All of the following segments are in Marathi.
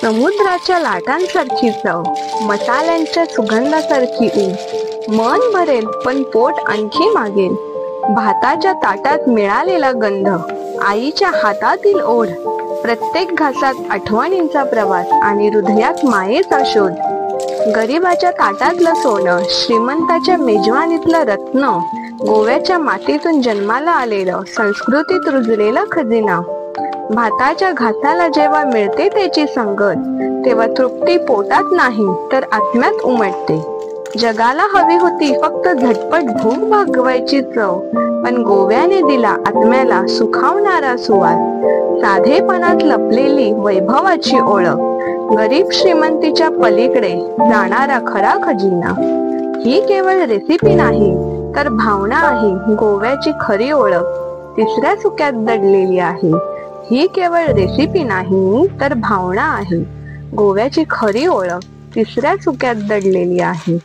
समुद्राच्या लाटांसारखी चव, मसाल्यांच्या सुगंधासारखी ऊब, मन भरेल पण पोट आणखी मागेल. भाताच्या ताटात मिळालेला गंध, आईच्या हातातील ओढ, प्रत्येक घासात आठवणींचा प्रवास आणि हृदयात मायेचा शोध. गरिबाच्या ताटातलं सोनं, श्रीमंताच्या मेजवानीतलं रत्न, गोव्याच्या मातीतून जन्माला आलेलं, संस्कृतीत रुजलेला खजिना. भाताच्या घासाला जेव्हा मिळते त्याची संगत, तेव्हा तृप्ती पोटात नाही तर आत्म्यात उमटते. जगाला हवी होती फक्त झटपट भूक भागवायची चव, पण गोव्याने दिला आत्म्याला सुखावणारा सुवास. साधेपणात लपलेली वैभवाची ओळख, गरीब श्रीमंतीच्या पलीकडे जाणारा खरा खजिना. ही केवळ रेसिपी नाही तर भावना आहे, गोव्याची खरी ओळख तिसऱ्या सुक्यात दडलेली आहे. ही केवळ रेसिपी नाही तर भावना आहे, गोव्याची खरी ओळख तिसऱ्या सुक्यात दडलेली आहे.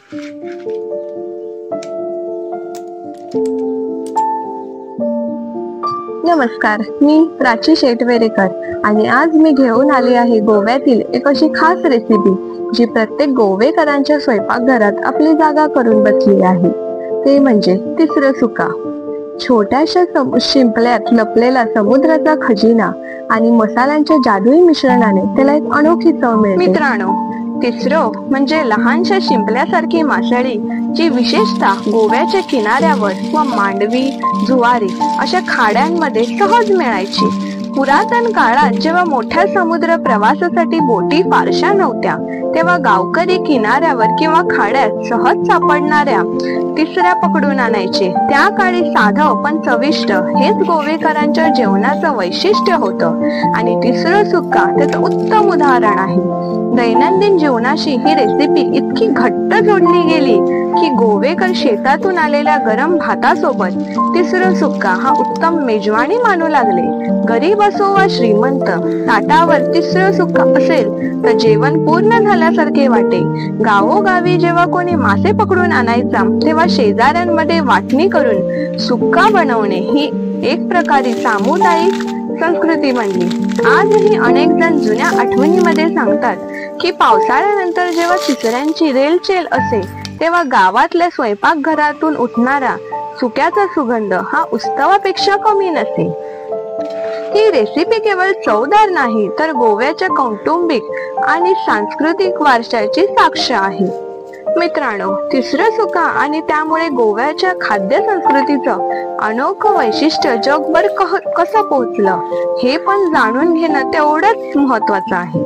नमस्कार, मी प्राची शेटवेरेकर आणि आज मी घेऊन आली आहे गोव्यातील एक अशी खास रेसिपी जी प्रत्येक गोवेकरांच्या स्वयंपाकघरात आपली जागा करून बसली आहे. ते म्हणजे तिसरं सुका. छोट्याशा शिंपल्यात लपलेला समुद्राचा खजिना आणि मसाल्यांच्या जादुई मिश्रणाने त्याला एक अनोखी चव मिळते. मित्रांनो, तिसरं म्हणजे लहानशा शिंपल्यासारखी मासळी, जी विशेषतः गोव्याच्या किनाऱ्यावर व मांडवी, जुवारी अशा खाड्यांमध्ये सहज मिळायची. पुरातन काळात जेव्हा मोठ्या समुद्र प्रवासासाठी बोटी फारशा नव्हत्या, तेव्हा गावकरी किनाऱ्यावर किंवा खाड्यात सहज सापडणाऱ्या तिसऱ्या पकडून आणायचे. त्या काळी साधं पण चविष्ट हेच गोवेकरांच्या जेवणाचं वैशिष्ट्य होतं आणि तिसरं सुक्का त्याचं उत्तम उदाहरण आहे. दैनंदिन जीवनाशी ही रेसिपी इतकी घट्ट जोडली गेली की गोवेकर शेतातून आलेल्या गरम भातासोबत तिसरं सुक्का हा उत्तम मेजवानी मानू लागले. गरीब असो वा श्रीमंत, ताटावर तिसरं सुक्का असेल तर जेवण पूर्ण झाल्यासारखे वाटे. गावोगावी जेव्हा कोणी मासे पकडून आणायचा, तेव्हा शेजाऱ्यांमध्ये वाटणी करून सुक्का बनवणे ही एक प्रकारे सामुदायिक संस्कृती बनली. आजही अनेक जण जुन्या आठवणीमध्ये सांगतात की पावसाळ्यानंतर जेव्हा तिसऱ्यांची रेलचेल असे, तेव्हा गावातल्या स्वयंपाकघरातून उठणारा सुक्याचा सुगंध हा उत्सवापेक्षा कमी नसे. ही रेसिपी केवळ चवदार नाही तर गोव्याच्या कौटुंबिक आणि सांस्कृतिक वारशाची साक्ष आहे. मित्रांनो, तिसरं सुका आणि त्यामुळे गोव्याच्या खाद्य संस्कृतीचं अनोखं वैशिष्ट्य जगभर कसं पोहोचलं हे पण जाणून घेणं तेवढंच महत्वाचं आहे.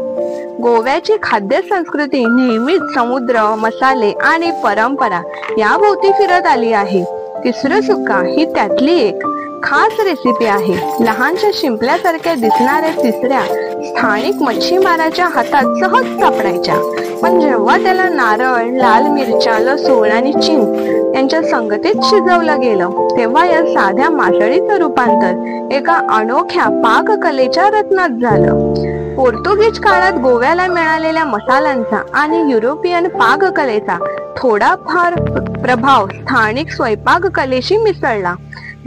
गोव्याची खाद्य संस्कृती नेहमीच समुद्र, मसाले आणि परंपरा याभोवती फिरत आली आहे. तिसरं सुका ही त्यातली एक खास रेसिपी आहे. लहानशा शिंपल्यासारख्या दिसणाऱ्या तिसऱ्या स्थानिक मच्छीमाराच्या हातात सहज सापडायच्या, पण जेव्हा त्याला नारळ, लाल मिरच्या, लसूण आणि चिंच यांच्या संगतीत शिजवलं गेलं, तेव्हा या साध्या मासळीचं रूपांतर एका अनोख्या पाककलेच्या रत्नात झालं. पोर्तुगीज काळात गोव्याला मिळालेल्या मसाल्यांचा आणि युरोपियन पाककलेचा थोडाफार प्रभाव स्थानिक स्वयंपाककलेशी मिसळला.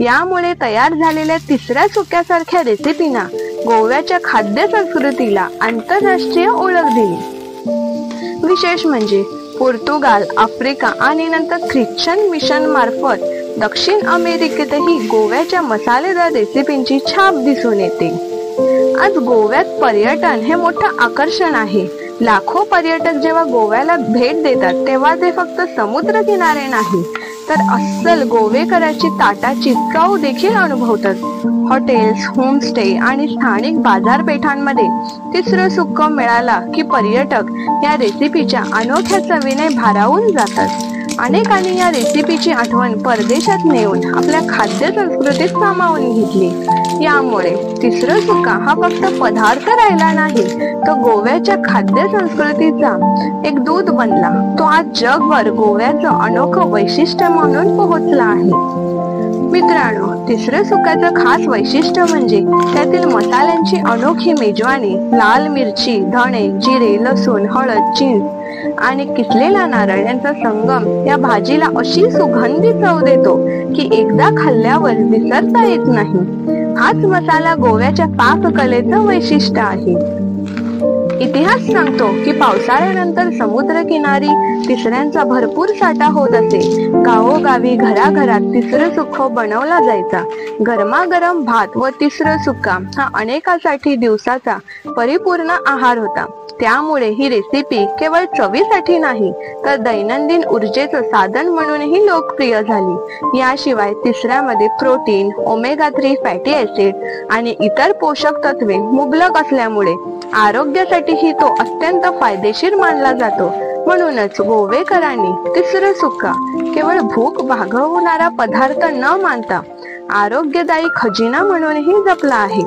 यामुळे तयार झालेल्या तिसऱ्या सुक्यासारख्या रेसिपीना गोव्याच्या खाद्य संस्कृतीला आंतरराष्ट्रीय ओळख दिली. विशेष म्हणजे पोर्तुगाल, आफ्रिका आणि नंतर ख्रिश्चन मिशन मार्फत दक्षिण अमेरिकेतही गोव्याच्या मसालेदार रेसिपींची छाप दिसून येते. आज गोव्यात पर्यटन हे मोठं आकर्षण आहे. लाखो पर्यटक जेव्हा गोव्याला भेट देतात, तेव्हा ते फक्त समुद्र किनारे नाही तर अस्सल गोवेकराची ताटाची चव देखील अनुभवतात. हॉटेल्स, होमस्टे आणि स्थानिक बाजारपेठांमध्ये तिसरं सुक्क मिळाला की पर्यटक या रेसिपीच्या अनोख्या चवीने भारावून जातात. अनेकांनी या रेसिपीची आठवण परदेशात नेऊन आपल्या खाद्य संस्कृतीत सामावून घेतली. यामुळे तिसरं सुका हा फक्त पदार्थ राहिला नाही, तो गोव्याच्या खाद्य संस्कृतीचा एक दूत बनला. तो आज जगभर गोव्याचं अनोखं वैशिष्ट्य म्हणून पोहोचला आहे. मित्रांनो, तिसरं सुक्याचं खास वैशिष्ट्य म्हणजे त्यातील मसाल्यांची अनोखी मेजवानी. लाल मिरची, धणे, जिरे, लसूण, हळद, चिंच आणि किसलेला नारळ यांचा संगम या भाजीला अशी सुगंधी चव देतो की एकदा खाल्ल्यावर विसरता येत नाही. हाच मसाला गोव्याच्या पाककलेचं वैशिष्ट्य आहे. इतिहास सांगतो की पावसाळ्यानंतर समुद्रकिनारी तिसऱ्यांचा भरपूर साठा होत असे. गावोगावी घराघरात तिसरं सुक्क बनवला जायचा. गरमागरम भात व तिसरं सुक्का हा अनेकासाठी दिवसाचा परिपूर्ण आहार होता. त्यामुळे ही रेसिपी केवळ चवीसाठी नाही तर दैनंदिन ऊर्जेचं साधन म्हणूनही लोकप्रिय झाली. याशिवाय तिसऱ्यामध्ये प्रोटीन, ओमेगा 3 फॅटी ऍसिड आणि इतर पोषक तत्वे मुबलक असल्यामुळे आरोग्यासाठीही तो अत्यंत फायदेशीर मानला जातो. म्हणूनच गोवेकरांनी तिसरं सुक्का केवळ भूक भागवणारा पदार्थ न मानता आरोग्यदायी खजिना म्हणूनही जपला आहे.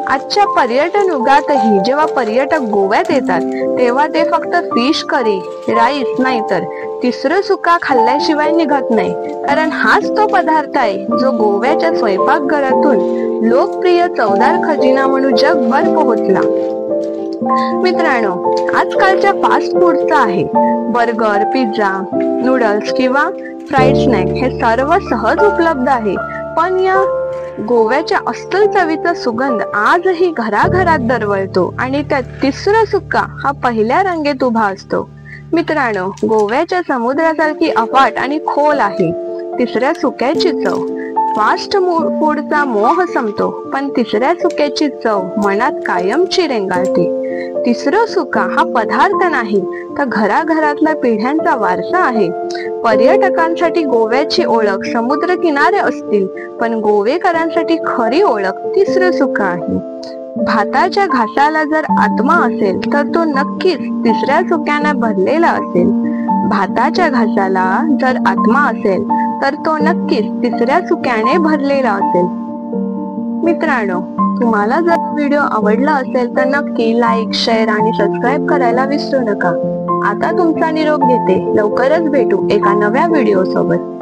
आजच्या पर्यटन युगातही जेव्हा पर्यटक गोव्यात येतात तेव्हा ते फक्त फिश करी, राईस नाही तर तिसरं सुक्का खाल्ल्याशिवाय निघत नाही. कारण हाच तो पदार्थ आहे जो गोव्याच्या स्वयंपाकघरातून लोकप्रिय चवदार खजिना म्हणून जगभर पोहोचला. मित्रांनो, आजकालच्या फास्ट फूडचा आहे बर्गर, पिझ्झा, नूडल्स किंवा फ्राईड स्नॅक हे सर्व सहज उपलब्ध आहे. पण या गोव्याच्या अस्सल चवीचा सुगंध आजही घराघरात दरवळतो आणि त्यात तिसरा सुक्का हा पहिल्या रांगेत उभा असतो. मित्रांनो, गोव्याच्या समुद्रासारखी अफाट आणि खोल आहे तिसऱ्या सुक्याची चव. फास्ट फूडचा मोह संपतो पण तिसऱ्या सुक्याची चव मनात कायमची रेंगाळते. तिसरं सुक्का हा पदार्थ नाही तर घराघरातला पिढ्यांचा वारसा आहे. पर्यटकांसाठी गोव्याची ओळख समुद्र किनारे असतील पण गोवेकरांसाठी खरी ओळख तिसरं सुक्का आहे. भाताच्या घासाला जर आत्मा असेल तर तो नक्कीच तिसऱ्या सुक्याने भरलेला असेल. भाताच्या घासाला जर आत्मा असेल तर तो नक्कीच तिसऱ्या सुक्याने भरलेला असेल. मित्रांनो, तुम्हाला जर व्हिडिओ आवडला असेल तर नक्की लाईक, शेअर आणि सबस्क्राईब करायला विसरू नका. आता तुमचा निरोप घेते. लवकरच भेटू एका नव्या व्हिडिओ सोबत.